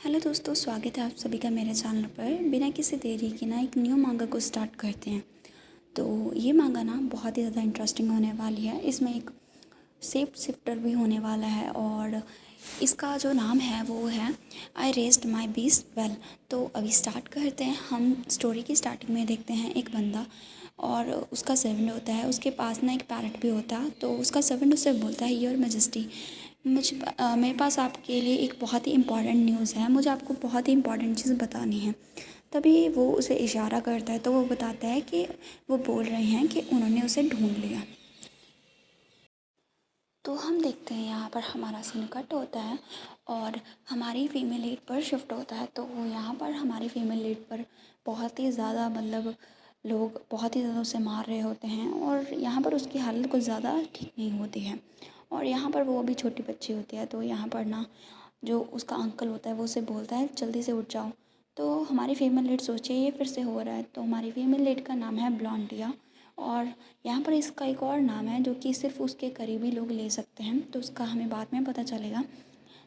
Hello दोस्तों, स्वागत है आप सभी का मेरे चैनल पर। बिना किसी देरी के ना एक न्यू मांगा को स्टार्ट करते हैं। तो ये मांगा ना बहुत ही ज़्यादा इंटरेस्टिंग होने वाली है। इसमें एक शेप शिफ्टर भी होने वाला है और इसका जो नाम है वो है आई रेस्ड माई बीस वेल। तो अभी स्टार्ट करते हैं। हम स्टोरी की स्टार्टिंग में देखते हैं एक बंदा और उसका सर्वेंट होता है। उसके पास ना एक पैरट भी होता है। तो उसका सर्वेंट उससे बोलता है, योर मैजेस्टी, मेरे पास आपके लिए एक बहुत ही इम्पॉर्टेंट न्यूज़ है। मुझे आपको बहुत ही इम्पॉर्टेंट चीज़ बतानी है। तभी वो उसे इशारा करता है तो वो बताता है कि वो बोल रहे हैं कि उन्होंने उसे ढूंढ लिया। तो हम देखते हैं यहाँ पर हमारा सीन कट होता है और हमारी फ़ीमेल लीड पर शिफ्ट होता है। तो यहाँ पर हमारी फ़ीमेल लीड पर बहुत ही ज़्यादा लोग बहुत ही ज़्यादा उसे मार रहे होते हैं और यहाँ पर उसकी हालत कुछ ज़्यादा ठीक नहीं होती है। और यहाँ पर वो अभी छोटी बच्ची होती है। तो यहाँ पर ना जो उसका अंकल होता है वो उसे बोलता है, जल्दी से उठ जाओ। तो हमारी फ़ीमेल लीड सोचे ये फिर से हो रहा है। तो हमारी फ़ीमेल लीड का नाम है ब्लॉन्डिया और यहाँ पर इसका एक और नाम है जो कि सिर्फ उसके करीबी लोग ले सकते हैं। तो उसका हमें बाद में पता चलेगा।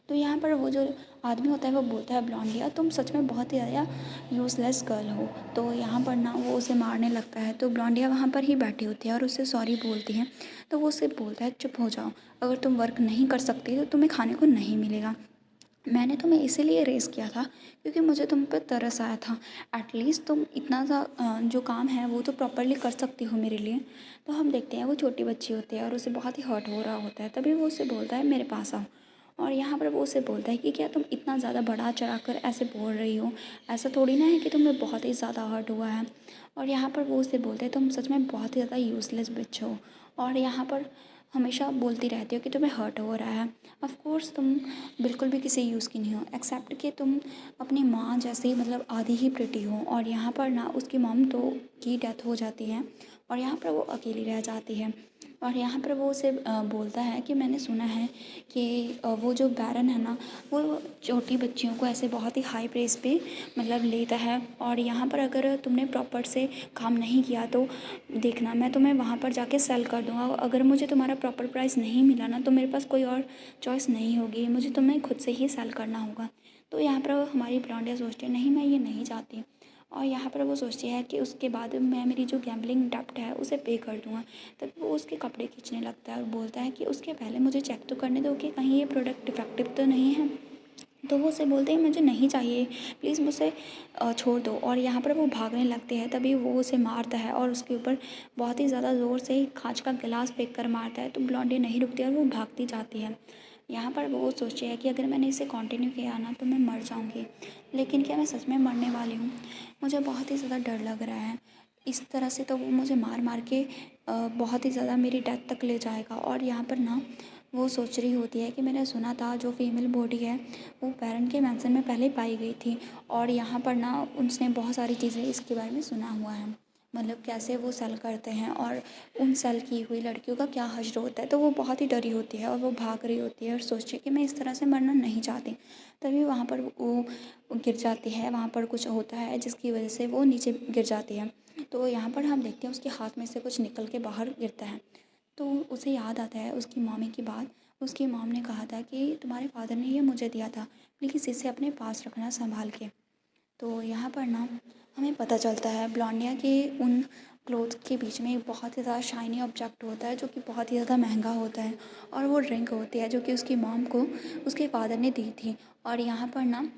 तो यहाँ पर वो जो आदमी होता है वो बोलता है, ब्लॉन्डिया तुम सच में बहुत ही ज़्यादा यूज़लेस गर्ल हो। तो यहाँ पर ना वो उसे मारने लगता है। तो ब्लॉन्डिया वहाँ पर ही बैठी होती है और उससे सॉरी बोलती है। तो वो उसे बोलता है, चुप हो जाओ, अगर तुम वर्क नहीं कर सकती तो तुम्हें खाने को नहीं मिलेगा। मैंने तुम्हें इसीलिए रेस किया था क्योंकि मुझे तुम पर तरस आया था। एटलीस्ट तुम इतना सा जो काम है वो तो प्रॉपरली कर सकती हो मेरे लिए। तो हम देखते हैं वो छोटी बच्ची होती है और उसे बहुत ही हर्ट हो रहा होता है। तभी वो उसे बोलता है, मेरे पास आओ। और यहाँ पर वो उसे बोलता है कि क्या तुम इतना ज़्यादा बढ़ा चढ़ा कर ऐसे बोल रही हो, ऐसा थोड़ी ना है कि तुम्हें बहुत ही ज़्यादा हर्ट हुआ है। और यहाँ पर वो उसे बोलते हैं, तुम सच में बहुत ही ज़्यादा यूज़लेस बिच हो और यहाँ पर हमेशा बोलती रहती हो कि तुम्हें हर्ट हो रहा है। ऑफ़ कोर्स तुम बिल्कुल भी किसी यूज़ की नहीं हो, एक्सेप्ट कि तुम अपनी माँ जैसे आधी ही प्रिटी हो। और यहाँ पर ना उसकी मॉम तो की डेथ हो जाती है और यहाँ पर वो अकेली रह जाती है। और यहाँ पर वो उसे बोलता है कि मैंने सुना है कि वो जो बैरन है ना वो छोटी बच्चियों को ऐसे बहुत ही हाई प्रेस पे लेता है। और यहाँ पर अगर तुमने प्रॉपर से काम नहीं किया तो देखना, मैं तुम्हें वहाँ पर जाके सेल कर दूँगा। अगर मुझे तुम्हारा प्रॉपर प्राइस नहीं मिला ना तो मेरे पास कोई और चॉइस नहीं होगी, मुझे तुम्हें खुद से ही सेल करना होगा। तो यहाँ पर हमारी ब्लॉन्डिया सोचती है, नहीं मैं ये नहीं चाहती। और यहाँ पर वो सोचती है कि उसके बाद मैं मेरी जो गैम्बलिंग डेब्ट है उसे पे कर दूँगा। तब वो उसके कपड़े खींचने लगता है और बोलता है कि उसके पहले मुझे चेक तो करने दो कि कहीं ये प्रोडक्ट डिफेक्टिव तो नहीं है। तो वो उसे बोलते हैं, मुझे नहीं चाहिए, प्लीज़ मुझे छोड़ दो। और यहाँ पर वो भागने लगते हैं। तभी वो उसे मारता है और उसके ऊपर बहुत ही ज़्यादा ज़ोर से कांच का गिलास फेंक कर मारता है। तो ब्लॉन्डी नहीं रुकती और वो भागती जाती है। यहाँ पर वो सोचती है कि अगर मैंने इसे कंटिन्यू किया ना तो मैं मर जाऊँगी। लेकिन क्या मैं सच में मरने वाली हूँ? मुझे बहुत ही ज़्यादा डर लग रहा है। इस तरह से तो वो मुझे मार मार के बहुत ही ज़्यादा मेरी डेथ तक ले जाएगा। और यहाँ पर ना वो सोच रही होती है कि मैंने सुना था जो फीमेल बॉडी है वो पैरेंट के मेंशन में पहले पाई गई थी। और यहाँ पर ना उसने बहुत सारी चीज़ें इसके बारे में सुना हुआ है, कैसे वो सेल करते हैं और उन सेल की हुई लड़कियों का क्या हश्र होता है। तो वो बहुत ही डरी होती है और वो भाग रही होती है और सोचती है कि मैं इस तरह से मरना नहीं चाहती। तभी वहाँ पर वो गिर जाती है, वहाँ पर कुछ होता है जिसकी वजह से वो नीचे गिर जाती है। तो यहाँ पर हम देखते हैं उसके हाथ में से कुछ निकल के बाहर गिरता है। तो उसे याद आता है उसकी मम्मी की बात। उसकी मॉम ने कहा था कि तुम्हारे फादर ने ये मुझे दिया था, प्लीज़ इसे अपने पास रखना संभाल के। तो यहाँ पर ना हमें पता चलता है ब्लॉन्डिया के उन क्लोथ के बीच में एक बहुत ही ज़्यादा शाइनी ऑब्जेक्ट होता है जो कि बहुत ही ज़्यादा महंगा होता है। और वो ड्रिंक होती है जो कि उसकी मॉम को उसके फादर ने दी थी। और यहाँ पर ना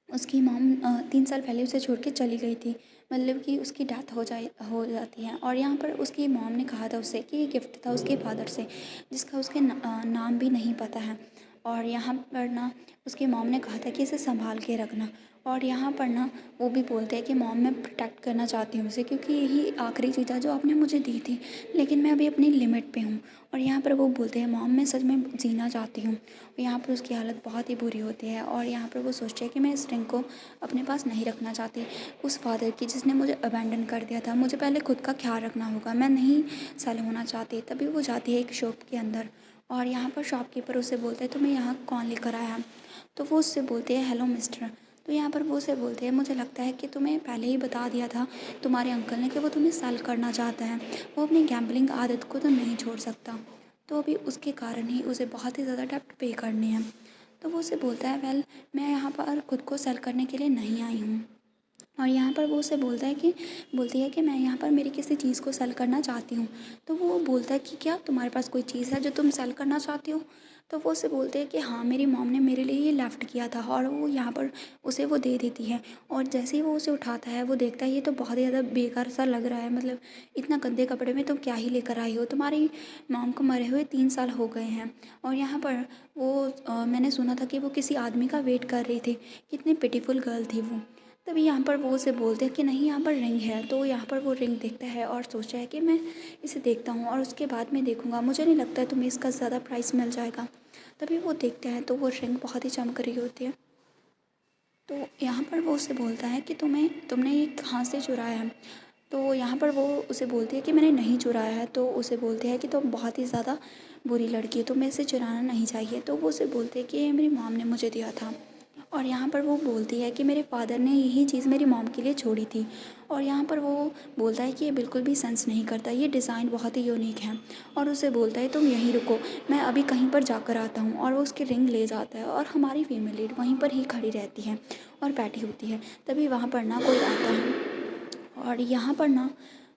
उसकी मॉम 3 साल पहले उसे छोड़ के चली गई थी, कि उसकी डेथ हो जाती है। और यहाँ पर उसकी मॉम ने कहा था उससे कि ये गिफ्ट था उसके फादर से जिसका उसके नाम भी नहीं पता है। और यहाँ पर ना उसकी मॉम ने कहा था कि इसे संभाल के रखना। और यहाँ पर ना वो भी बोलते हैं कि मॉम मैं प्रोटेक्ट करना चाहती हूँ उसे क्योंकि यही आखिरी चीज़ है जो आपने मुझे दी थी, लेकिन मैं अभी अपनी लिमिट पे हूँ। और यहाँ पर वो बोलते हैं, मॉम मैं सच में जीना चाहती हूँ। और यहाँ पर उसकी हालत बहुत ही बुरी होती है और यहाँ पर वो सोचती है कि मैं इस रिंग को अपने पास नहीं रखना चाहती। उस फादर की जिसने मुझे अबैंडन कर दिया था, मुझे पहले खुद का ख्याल रखना होगा, मैं नहीं सेल होना चाहती। तभी वो जाती है एक शॉप के अंदर और यहाँ पर शॉपकीपर उसे बोलता है, तुम्हें यहाँ कौन लेकर आया? तो वो उससे बोलते हैं, हेलो मिस्टर। तो यहाँ पर वो उसे बोलते हैं, मुझे लगता है कि तुम्हें पहले ही बता दिया था तुम्हारे अंकल ने कि वो तुम्हें सेल करना चाहता है, वो अपनी गैम्बलिंग आदत को तो नहीं छोड़ सकता। तो अभी उसके कारण ही उसे बहुत ही ज़्यादा डेब्ट पे करनी है। तो वो उसे बोलता है, वेल मैं यहाँ पर खुद को सेल करने के लिए नहीं आई हूँ। और यहाँ पर वो उसे बोलती है कि मैं यहाँ पर मेरी किसी चीज़ को सेल करना चाहती हूँ। तो वो बोलता है कि क्या तुम्हारे पास कोई चीज़ है जो तुम सेल करना चाहती हो? तो वो उसे बोलते हैं कि हाँ, मेरी मॉम ने मेरे लिए ये लेफ्ट किया था, और वो यहाँ पर उसे वो दे देती है। और जैसे ही वो उसे उठाता है, वो देखता है ये तो बहुत ही ज़्यादा बेकार सा लग रहा है, मतलब इतना गंदे कपड़े में तुम क्या ही लेकर आई हो, तुम्हारी मॉम को मरे हुए 3 साल हो गए हैं। और यहाँ पर मैंने सुना था कि वो किसी आदमी का वेट कर रही थी, कितनी पिटीफुल गर्ल थी वो। तभी यहाँ पर वो उसे बोलते हैं कि नहीं, यहाँ पर रिंग है। तो यहाँ पर वो रिंग देखता है और सोचता है कि मैं इसे देखता हूँ और उसके बाद मैं देखूँगा, मुझे नहीं लगता है तुम्हें इसका ज़्यादा प्राइस मिल जाएगा। तभी वो देखते हैं तो वो रिंग बहुत ही चमक रही होती है। तो यहाँ पर वो उसे बोलता है कि तुमने ये कहाँ से चुराया है? तो यहाँ पर वो उसे बोलती है कि मैंने नहीं चुराया है। तो उसे बोलते हैं कि तुम बहुत ही ज़्यादा बुरी लड़की हो, तुम्हें इसे चुराना नहीं चाहिए। तो वो उसे बोलते हैं कि ये मेरी मॉम ने मुझे दिया था। और यहाँ पर वो बोलती है कि मेरे फादर ने यही चीज़ मेरी मॉम के लिए छोड़ी थी। और यहाँ पर वो बोलता है कि ये बिल्कुल भी सेंस नहीं करता, ये डिज़ाइन बहुत ही यूनिक है। और उसे बोलता है तुम यहीं रुको, मैं अभी कहीं पर जाकर आता हूँ। और वो उसकी रिंग ले जाता है और हमारी फीमेल लीड वहीं पर ही खड़ी रहती है और बैठी होती है। तभी वहाँ पर ना कोई आता है और यहाँ पर ना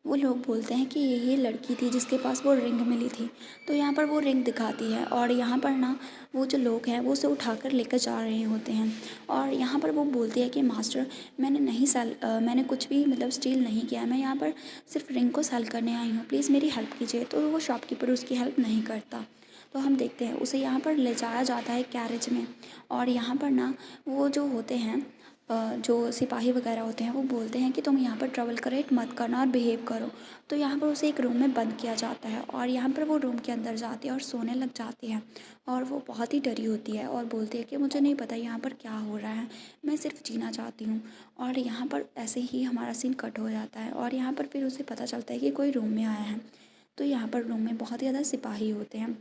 वो लोग बोलते हैं कि ये लड़की थी जिसके पास वो रिंग मिली थी। तो यहाँ पर वो रिंग दिखाती है और यहाँ पर ना वो जो लोग हैं वो उसे उठाकर लेकर जा रहे होते हैं। और यहाँ पर वो बोलती है कि मास्टर, मैंने कुछ भी मतलब स्टील नहीं किया है, मैं यहाँ पर सिर्फ रिंग को सेल करने आई हूँ, प्लीज़ मेरी हेल्प कीजिए। तो वो शॉपकीपर उसकी हेल्प नहीं करता। तो हम देखते हैं उसे यहाँ पर ले जाया जाता है कैरेज में। और यहाँ पर ना वो जो होते हैं जो सिपाही वगैरह होते हैं वो बोलते हैं कि तुम यहाँ पर ट्रैवल करेक्ट मत करना और बिहेव करो। तो यहाँ पर उसे एक रूम में बंद किया जाता है और यहाँ पर वो रूम के अंदर जाती है और सोने लग जाती है। और वो बहुत ही डरी होती है और बोलती है कि मुझे नहीं पता यहाँ पर क्या हो रहा है, मैं सिर्फ जीना चाहती हूँ। और यहाँ पर ऐसे ही हमारा सीन कट हो जाता है और यहाँ पर फिर उसे पता चलता है कि कोई रूम में आया है। तो यहाँ पर रूम में बहुत ही ज़्यादा सिपाही होते हैं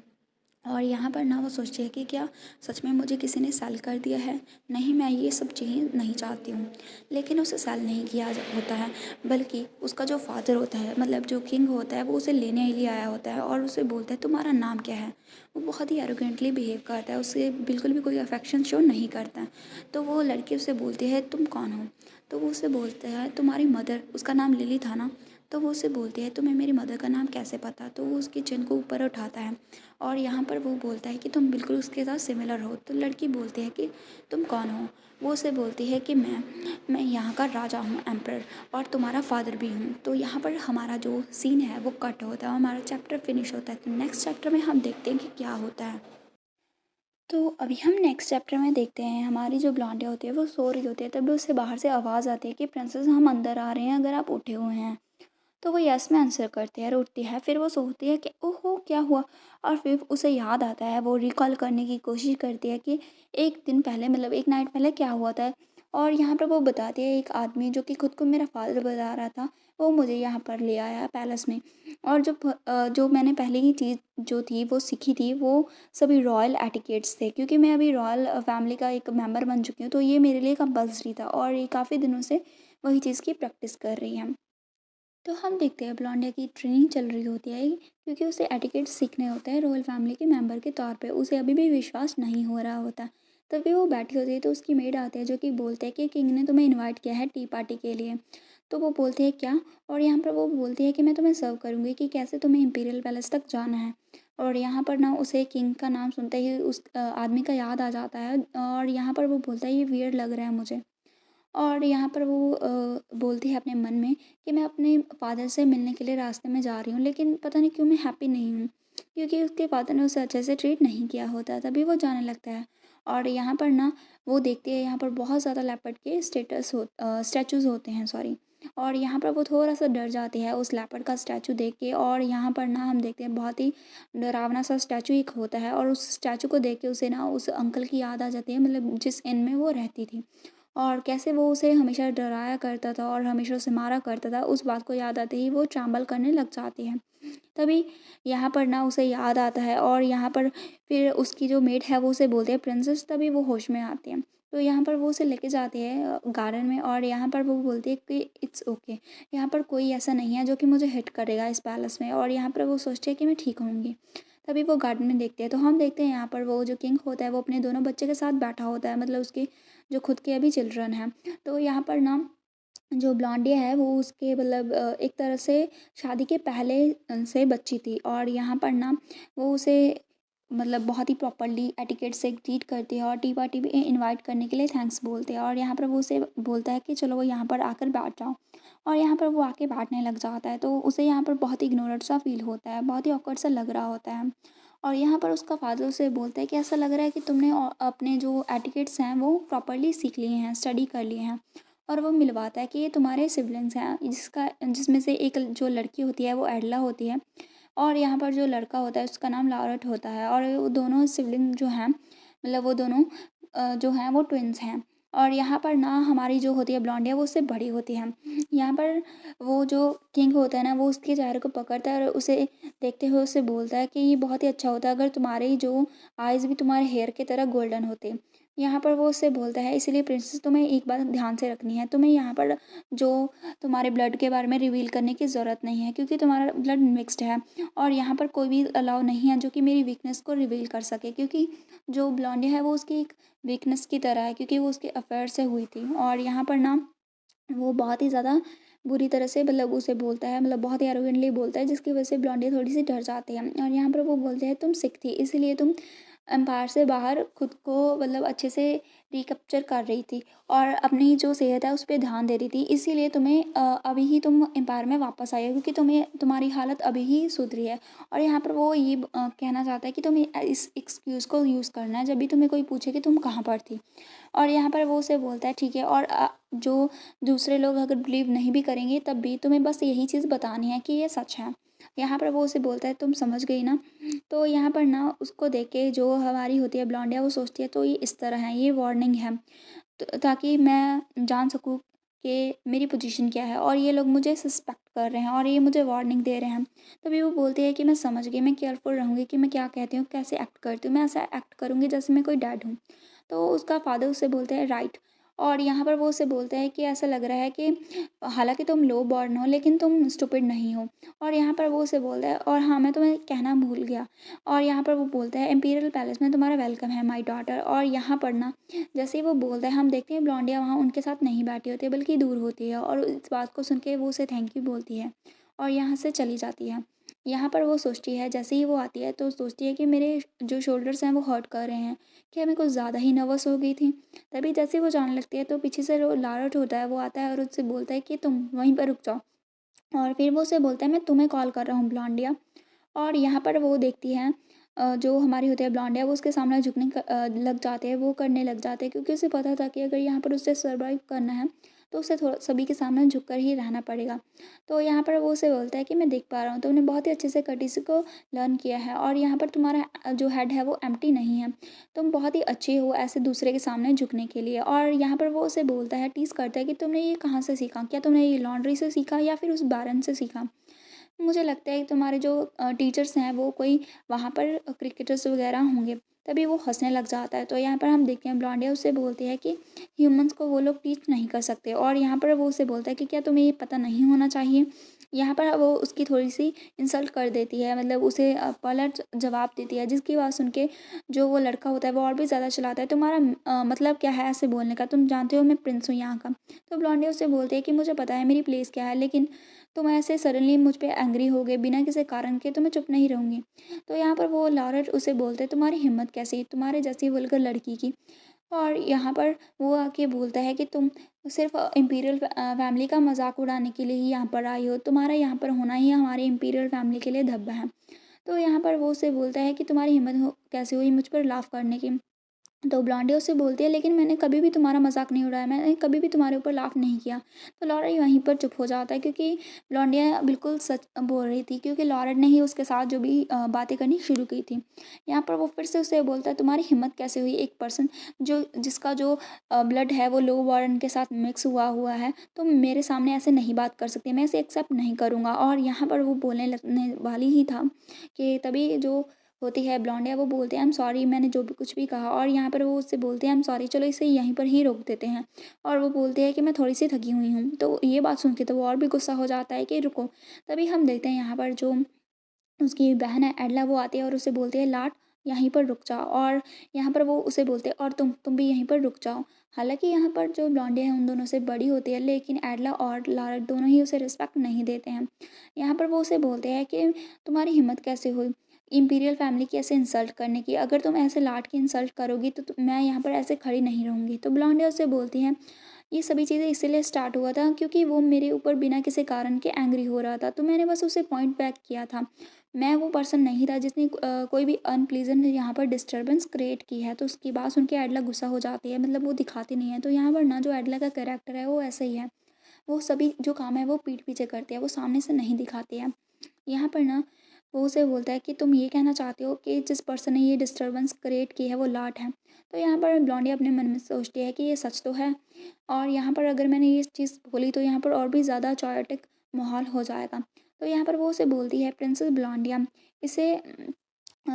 और यहाँ पर ना वो सोचती है कि क्या सच में मुझे किसी ने सेल कर दिया है? नहीं, मैं ये सब चीज़ें नहीं चाहती हूँ। लेकिन उसे सेल नहीं किया होता है, बल्कि उसका जो फादर होता है, मतलब जो किंग होता है, वो उसे लेने के लिए आया होता है और उसे बोलता है तुम्हारा नाम क्या है? वो बहुत ही एरोगेंटली बिहेव करता है, उससे बिल्कुल भी कोई अफेक्शन शो नहीं करता है। तो वो लड़की उसे बोलती है तुम कौन हो? तो वो उसे बोलता है तुम्हारी मदर, उसका नाम लिली था ना? तो वो उसे बोलती है तुम्हें मेरी मदर का नाम कैसे पता? तो वो उसकी चिन को ऊपर उठाता है और यहाँ पर वो बोलता है कि तुम बिल्कुल उसके साथ सिमिलर हो। तो लड़की बोलती है कि तुम कौन हो? वो उसे बोलती है कि मैं यहाँ का राजा हूँ, एम्परर, और तुम्हारा फादर भी हूँ। तो यहाँ पर हमारा जो सीन है वो कट होता है, हमारा चैप्टर फिनिश होता है। तो नेक्स्ट चैप्टर में हम देखते हैं कि क्या होता है। तो अभी हम नेक्स्ट चैप्टर में देखते हैं, हमारी जो ब्लॉन्डे होती है वो सो रही होती है। तभी उससे बाहर से आवाज़ आती है कि प्रिंसेस हम अंदर आ रहे हैं, अगर आप उठे हुए हैं। तो वो यस में आंसर करती है और उठती है। फिर वो सोचती है कि ओहो क्या हुआ? और फिर उसे याद आता है, वो रिकॉल करने की कोशिश करती है कि एक दिन पहले, मतलब एक नाइट पहले क्या हुआ था। और यहाँ पर वो बताती है एक आदमी जो कि खुद को मेरा फादर बता रहा था, वो मुझे यहाँ पर ले आया पैलेस में। और जो मैंने पहले ही चीज़ जो थी वो सीखी थी, वो सभी रॉयल एटिकेट्स थे, क्योंकि मैं अभी रॉयल फैमिली का एक मेंबर बन चुकी हूँ। तो ये मेरे लिए कंपल्सरी था और ये काफ़ी दिनों से वही चीज़ की प्रैक्टिस कर रही है। तो हम देखते हैं ब्लॉन्डिया की ट्रेनिंग चल रही होती है, क्योंकि उसे एटिकेट सीखने होते हैं रॉयल फैमिली के मेंबर के तौर पे। उसे अभी भी विश्वास नहीं हो रहा होता। तभी वो बैठी होती है तो उसकी मेड आती है जो कि बोलते हैं कि किंग ने तुम्हें इनवाइट किया है टी पार्टी के लिए। तो वो बोलती है क्या? और यहाँ पर वो बोलती है कि मैं तुम्हें सर्व करूँगी, कि कैसे तुम्हें इंपीरियल पैलेस तक जाना है। और यहाँ पर ना उसे किंग का नाम सुनते ही उस आदमी का याद आ जाता है और यहाँ पर वो बोलता है ये वियर्ड लग रहा है मुझे। और यहाँ पर वो बोलती है अपने मन में कि मैं अपने फ़ादर से मिलने के लिए रास्ते में जा रही हूँ, लेकिन पता नहीं क्यों मैं हैप्पी नहीं हूँ, क्योंकि उसके फ़ादर ने उसे अच्छे से ट्रीट नहीं किया होता। तभी वो जाने लगता है और यहाँ पर ना वो देखती है, यहाँ पर बहुत ज़्यादा लेपर्ड के स्टैचूज़ होते हैं, सॉरी। और यहाँ पर वो थोड़ा-सा डर जाती है उस लेपर्ड का स्टैचू देख के। और यहाँ पर ना हम देखते हैं बहुत ही डरावना सा स्टैचू एक होता है और उस स्टैचू को देख के उसे ना उस अंकल की याद आ जाती है, मतलब जिस इन में वो रहती थी। और कैसे वो उसे हमेशा डराया करता था और हमेशा उसे मारा करता था, उस बात को याद आते ही वो ट्रैम्बल करने लग जाती है। तभी यहाँ पर ना उसे याद आता है और यहाँ पर फिर उसकी जो मेट है वो उसे बोलती है प्रिंसेस, तभी वो होश में आती है। तो यहाँ पर वो उसे लेके जाती है गार्डन में और यहाँ पर वो बोलती है कि इट्स ओके, यहाँ पर कोई ऐसा नहीं है जो कि मुझे हिट करेगा इस पैलेस में। और यहाँ पर वो सोचती है कि मैं ठीक होंगी। तभी वो गार्डन में देखते हैं। तो हम देखते हैं यहाँ पर वो जो किंग होता है वो अपने दोनों बच्चे के साथ बैठा होता है, मतलब उसके जो खुद के अभी चिल्ड्रन हैं। तो यहाँ पर ना जो ब्लॉन्डिया है वो उसके मतलब एक तरह से शादी के पहले से बच्ची थी, और यहाँ पर ना वो उसे मतलब बहुत ही प्रॉपर्ली एटिकेट से ट्रीट करती है, और टी पार्टी भी इनवाइट करने के लिए थैंक्स बोलते हैं, और यहाँ पर वो उसे बोलता है कि चलो वो यहाँ पर आकर बैठ जाओ, और यहाँ पर वो आके बैठने लग जाता है। तो उसे यहाँ पर बहुत ही इग्नोरेड सा फील होता है, बहुत ही ऑकवर्ड सा लग रहा होता है। और यहाँ पर उसका फादर उसे बोलता है कि ऐसा लग रहा है कि तुमने अपने जो एटिकेट्स हैं वो प्रॉपर्ली सीख लिए हैं, स्टडी कर लिए हैं। और वो मिलवाता है कि ये तुम्हारे सिबलिंग्स हैं, जिसमें से एक जो लड़की होती है वो एडला होती है, और यहाँ पर जो लड़का होता है उसका नाम लॉरेट होता है, और वो दोनों सिबलिंग जो हैं मतलब वो दोनों जो हैं वो ट्विन्स हैं। और यहाँ पर ना हमारी जो होती है ब्लॉन्डिया वो उससे बड़ी होती है। यहाँ पर वो जो किंग होता है ना वो उसके चेहरे को पकड़ता है और उसे देखते हुए उससे बोलता है कि ये बहुत ही अच्छा होता है अगर तुम्हारे जो आइज़ भी तुम्हारे हेयर की तरह गोल्डन होते। यहाँ पर वो उससे बोलता है इसलिए प्रिंसेस तुम्हें एक बात ध्यान से रखनी है, तुम्हें यहाँ पर जो तुम्हारे ब्लड के बारे में रिवील करने की ज़रूरत नहीं है, क्योंकि तुम्हारा ब्लड मिक्स्ड है, और यहाँ पर कोई भी अलाउ नहीं है जो कि मेरी वीकनेस को रिवील कर सके, क्योंकि जो ब्लॉन्डी है वो उसकी एक वीकनेस की तरह है, क्योंकि वो उसके अफेयर से हुई थी। और यहाँ पर ना वो बहुत ही ज़्यादा बुरी तरह से मतलब उसे बोलता है, मतलब बहुत ही एरोगेंटली बोलता है, जिसकी वजह से ब्लॉन्डी थोड़ी सी डर जाती है। और यहाँ पर वो बोलते हैं तुम सिख थी इसीलिए तुम एम्पायर से बाहर खुद को मतलब अच्छे से रिकैप्चर कर रही थी, और अपनी जो सेहत है उस पर ध्यान दे रही थी, इसीलिए तुम्हें अभी ही तुम एम्पायर में वापस आई हो, क्योंकि तुम्हें तुम्हारी हालत अभी ही सुधरी है। और यहाँ पर वो ये कहना चाहता है कि तुम्हें इस एक्सक्यूज़ को यूज़ करना है जब भी तुम्हें कोई पूछे कि तुम कहाँ पर थी। और यहाँ पर वो उसे बोलता है ठीक है, और जो दूसरे लोग अगर बिलीव नहीं भी करेंगे तब भी तुम्हें बस यही चीज़ बतानी है कि ये सच है। यहाँ पर वो उसे बोलता है तुम समझ गई ना। तो यहाँ पर ना उसको देख के जो हमारी होती है ब्लॉन्डिया वो सोचती है तो ये इस तरह है, ये वार्निंग है, तो ताकि मैं जान सकूँ कि मेरी पोजीशन क्या है, और ये लोग मुझे सस्पेक्ट कर रहे हैं और ये मुझे वार्निंग दे रहे हैं। तभी वो बोलती है कि मैं समझ गई, मैं केयरफुल रहूँगी कि मैं क्या कहती हूँ, कैसे एक्ट करती हूँ, मैं ऐसा एक्ट करूँगी जैसे मैं कोई डैड हूँ। तो उसका फादर उससे बोलते हैं राइट। और यहाँ पर वो उसे बोलते हैं कि ऐसा लग रहा है कि हालांकि तुम लो बॉर्न हो लेकिन तुम स्टूपिड नहीं हो। और यहाँ पर वो उसे बोलता है और हाँ मैं तुम्हें कहना भूल गया। और यहाँ पर वो बोलता है इम्पीरियल पैलेस में तुम्हारा वेलकम है माय डॉटर। और यहाँ पर ना जैसे ही वो बोलता है हम देखते हैं ब्लॉन्डिया वहाँ उनके साथ नहीं बैठी होती है बल्कि दूर होती है, और इस बात को सुन के वो उसे थैंक यू बोलती है और यहाँ से चली जाती है। यहाँ पर वो सोचती है जैसे ही वो आती है तो सोचती है कि मेरे जो शोल्डर्स हैं वो हर्ट कर रहे हैं, क्या मैं कुछ ज़्यादा ही नर्वस हो गई थी। तभी जैसे वो जाने लगती है तो पीछे से जो लारट होता है वो आता है और उससे बोलता है कि तुम वहीं पर रुक जाओ। और फिर वो उसे बोलता है मैं तुम्हें कॉल कर रहा हूँ ब्लॉन्डिया। और यहाँ पर वो देखती हैं जो हमारी होती है ब्लॉन्डिया वो उसके सामने लग जाते हैं, वो करने लग जाते हैं, क्योंकि उसे पता था कि अगर यहाँ पर उसे सर्वाइव करना है तो उसे थोड़ा सभी के सामने झुककर ही रहना पड़ेगा। तो यहाँ पर वो उसे बोलता है कि मैं देख पा रहा हूँ तुमने बहुत ही अच्छे से कर्टिसी को लर्न किया है, और यहाँ पर तुम्हारा जो हेड है वो एम्प्टी नहीं है, तुम बहुत ही अच्छी हो ऐसे दूसरे के सामने झुकने के लिए। और यहाँ पर वो उसे बोलता है, टीज़ करता है कि तुमने ये कहाँ से सीखा, क्या तुमने ये लॉन्ड्री से सीखा या फिर उस बैरन से सीखा। मुझे लगता है कि तुम्हारे जो टीचर्स हैं वो कोई वहाँ पर क्रिकेटर्स वगैरह होंगे। तभी वो हंसने लग जाता है। तो यहाँ पर हम देखते हैं ब्लॉन्डिया उससे बोलती है कि ह्यूमंस को वो लोग टीच नहीं कर सकते, और यहाँ पर वो उसे बोलता है कि क्या तुम्हें ये पता नहीं होना चाहिए। यहाँ पर वो उसकी थोड़ी सी इंसल्ट कर देती है, मतलब उसे पलट जवाब देती है, जिसकी बात सुन के जो वो लड़का होता है वो और भी ज़्यादा चिल्लाता है तुम्हारा मतलब क्या है ऐसे बोलने का, तुम जानते हो मैं प्रिंस हूँ यहाँ का। तो ब्लॉन्डिया उससे बोलती है कि मुझे पता है मेरी प्लेस क्या है, लेकिन तुम ऐसे सडनली मुझ पे एंग्री हो गए बिना किसी कारण के, तो मैं चुप नहीं रहूँगी। तो यहाँ पर वो लॉरेट उसे बोलते तुम्हारी हिम्मत कैसी, तुम्हारे जैसी वल्गर लड़की की। और यहाँ पर वो आके बोलता है कि तुम सिर्फ इम्पीरियल फैमिली का मजाक उड़ाने के लिए ही यहाँ पर आई हो, तुम्हारा यहाँ पर होना ही हमारे इम्पीरियल फैमिली के लिए धब्बा है। तो यहाँ पर वो उसे बोलता है कि तुम्हारी हिम्मत कैसे हुई मुझ पर लाफ करने की। तो ब्लॉन्डिया उससे बोलती है लेकिन मैंने कभी भी तुम्हारा मजाक नहीं उड़ाया, मैंने कभी भी तुम्हारे ऊपर लाफ नहीं किया। तो लॉरेट वहीं पर चुप हो जाता है, क्योंकि ब्लॉन्डिया बिल्कुल सच बोल रही थी, क्योंकि लॉरेट ने ही उसके साथ जो भी बातें करनी शुरू की थी। यहाँ पर वो फिर से उसे बोलता है तुम्हारी हिम्मत कैसे हुई, एक पर्सन जिसका जो ब्लड है वो लो वार्न के साथ मिक्स हुआ हुआ है, तुम मेरे सामने ऐसे नहीं बात कर सकती, मैं इसे एक्सेप्ट नहीं करूँगा। और यहाँ पर वो बोलने लगने वाली ही था कि तभी जो होती है ब्लॉन्डिया वो बोलते हैं आई एम सॉरी, मैंने जो भी कुछ भी कहा। और यहाँ पर वो उससे बोलते हैं आई एम सॉरी, चलो इसे यहीं पर ही रोक देते हैं। और वो बोलते हैं कि मैं थोड़ी सी थकी हुई हूँ। तो ये बात सुन के तो वो और भी गुस्सा हो जाता है कि रुको। तभी हम देखते हैं यहाँ पर जो उसकी बहन है एडला, वो आती है और उसे बोलती है लाट यहीं पर रुक जाओ, और यहाँ पर वो उसे बोलते हैं और तुम भी यहीं पर रुक जाओ। हालांकि यहाँ पर जो ब्लॉन्डिया है उन दोनों से बड़ी होती है, लेकिन एडला और लाट दोनों ही उसे रिस्पेक्ट नहीं देते हैं। यहाँ पर वो उसे बोलते हैं कि तुम्हारी हिम्मत कैसे हुई इम्पीरियल फैमिली की ऐसे इंसल्ट करने की, अगर तुम ऐसे लाट की इंसल्ट करोगी तो मैं यहाँ पर ऐसे खड़ी नहीं रहूँगी। तो ब्लॉन्डिया उसे बोलती हैं ये सभी चीज़ें इसीलिए स्टार्ट हुआ था क्योंकि वो मेरे ऊपर बिना किसी कारण के एंग्री हो रहा था, तो मैंने बस उसे पॉइंट बैक किया था। मैं वो पर्सन नहीं था जिसने कोई भी अनप्लीजेंट यहाँ पर डिस्टर्बेंस क्रिएट की है। तो उसकी बात सुन के एडला गुस्सा हो जाती है, मतलब वो दिखाती नहीं है। तो यहाँ पर ना जो एडला का कैरेक्टर है वो ऐसा ही है, वो सभी जो काम है वो पीठ पीछे करती है, वो सामने से नहीं दिखाती है। यहाँ पर ना वो उसे बोलता है कि तुम ये कहना चाहते हो कि जिस पर्सन ने ये डिस्टरबेंस क्रिएट की है वो लाट है। तो यहाँ पर ब्लॉन्डी अपने मन में सोचती है कि ये सच तो है, और यहाँ पर अगर मैंने ये चीज़ बोली तो यहाँ पर और भी ज़्यादा चायोटिक माहौल हो जाएगा। तो यहाँ पर वो उसे बोलती है प्रिंसेस ब्लॉन्डिया इसे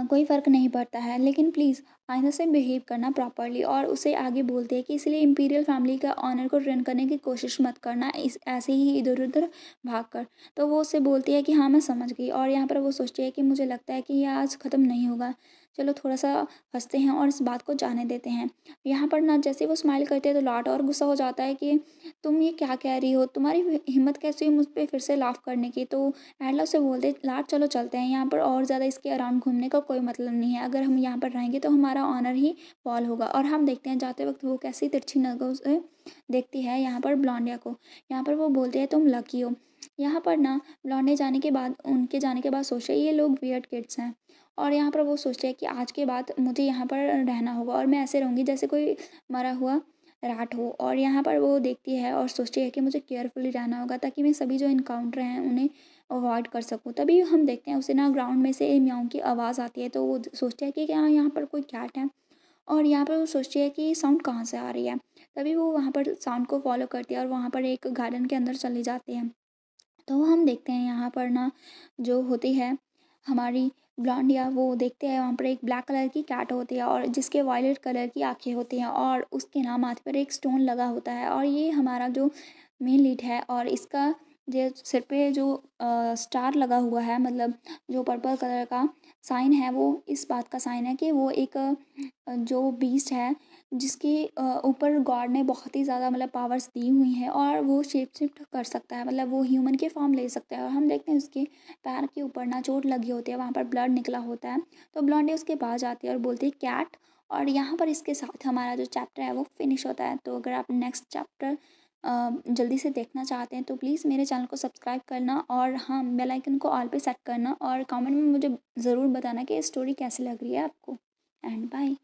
कोई फ़र्क नहीं पड़ता है, लेकिन प्लीज़ आइंदा से बिहेव करना प्रॉपरली, और उसे आगे बोलते हैं कि इसलिए इम्पीरियल फैमिली का ऑनर को रन करने की कोशिश मत करना इस ऐसे ही इधर उधर भाग कर। तो वो उससे बोलती है कि हाँ मैं समझ गई, और यहाँ पर वो सोचती है कि मुझे लगता है कि ये आज ख़त्म नहीं होगा, चलो थोड़ा सा हंसते हैं और इस बात को जाने देते हैं। यहाँ पर ना जैसे वो स्माइल करते हैं तो लॉट और गुस्सा हो जाता है कि तुम ये क्या कह रही हो, तुम्हारी हिम्मत कैसे हुई मुझ पर फिर से लाफ करने की। तो एडला उसे बोलते लाट चलो चलते हैं, यहाँ पर और ज़्यादा इसके अराउंड घूमने का कोई मतलब नहीं है, अगर हम यहाँ पर रहेंगे तो हमारा ऑनर ही फॉल होगा। और हम देखते हैं जाते वक्त वो कैसी तिरछी नज़रों से देखती है यहाँ पर ब्लॉन्डिया को। यहाँ पर वो बोलते हैं तुम लकी हो। यहाँ पर ना ब्लॉन्डे जाने के बाद उनके जाने के बाद सोचे ये लोग वियर्ड किड्स हैं, और यहाँ पर वो सोचते हैं कि आज के बाद मुझे यहाँ पर रहना होगा और मैं ऐसे रहूँगी जैसे कोई मरा हुआ राट हो। और यहाँ पर वो देखती है और सोचती है कि मुझे केयरफुली रहना होगा ताकि मैं सभी जो इनकाउंटर हैं उन्हें अवॉइड कर सकूँ। तभी हम देखते हैं उसे ना ग्राउंड में से म्याऊं की आवाज़ आती है, तो वो सोचती है कि क्या यहाँ पर कोई कैट है, और यहाँ पर वो सोचती है कि साउंड कहाँ से आ रही है। तभी वो वहाँ पर साउंड को फॉलो करती है और वहाँ पर एक गार्डन के अंदर चली जाती है। तो हम देखते हैं यहाँ पर ना जो होती है हमारी ब्लॉन्डिया, वो देखते हैं वहाँ पर एक ब्लैक कलर की कैट होती है और जिसके वायलेट कलर की आँखें होती हैं, और उसके ना माथे पर एक स्टोन लगा होता है, और ये हमारा जो मेन लीड है, और इसका जो सिर पे जो स्टार लगा हुआ है, मतलब जो पर्पल कलर का साइन है, वो इस बात का साइन है कि वो एक जो बीस्ट है जिसके ऊपर गॉड ने बहुत ही ज़्यादा मतलब पावर्स दी हुई हैं, और वो शेप शिफ्ट कर सकता है, मतलब वो ह्यूमन के फॉर्म ले सकता है। और हम देखते हैं उसके पैर के ऊपर ना चोट लगी होती है, वहाँ पर ब्लड निकला होता है। तो ब्लॉन्डी उसके पास जाती है और बोलती है कैट, और यहाँ पर इसके साथ हमारा जो चैप्टर है वो फिनिश होता है। तो अगर आप नेक्स्ट चैप्टर जल्दी से देखना चाहते हैं तो प्लीज़ मेरे चैनल को सब्सक्राइब करना, और हाँ बेल आइकन को ऑल पे सेट करना, और कमेंट में मुझे ज़रूर बताना कि स्टोरी कैसी लग रही है आपको। And bye.